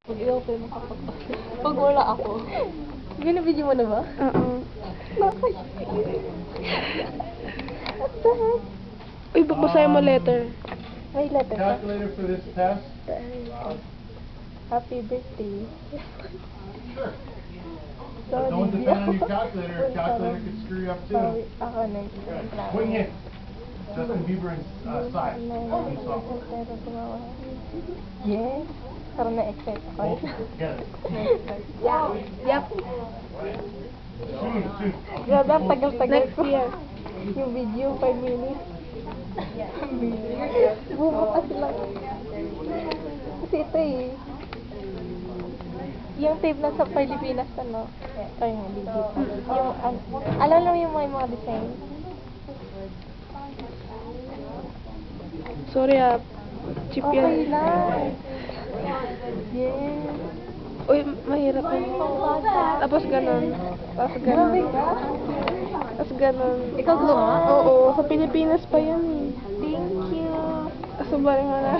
Pag ikaw pa yung makapagpasa. Pag wala ako. Binibidyo mo na ba? Oo. Bakit? What the heck? Uy, babasahin mo letter. May letter pa. Calculator for this test? Happy birthday. Sure. Sorry, Don't di depend on ako. your calculator. Your calculator could screw you up Sorry, too. ako next. Wing it. Justin Bieber and Psy. New song. Yes. Parang na-excite ako. Both together. Yep. Soon, soon. Grabe, ang tagal-tagal Next ko. year. Yung video, 5 minutes. Bubukas lang. Kasi ito eh. Yung tape na sa Pilipinas, ano? Ay, yung video. Yung, alam mo yung mga design? Sorry cheap Okay yan. lang. Yes. Uy, mahirap yan. Tapos ganun. Tapos ganun. Grabe ka. Tapos ganun. Ikaw gumawa? Oo, sa Pilipinas pa yan eh. Thank you. Kaso bali mo na.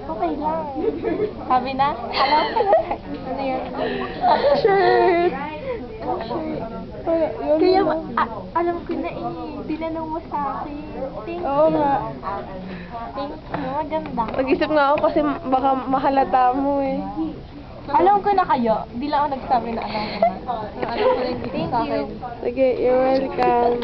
Okay lang. Sabi na? Alam ko na. Ano yun? Shirt! Yun Kaya, yun. alam ko na eh. Tinanong mo sa akin. Thank you. Oo nga. Thank you. Maganda. Nag-isip nga ako kasi baka mahalata mo eh. Alam ko na kayo. Di lang ako nagsabi na alam ko na. Alam ko na yung thank you. Sige, you're welcome.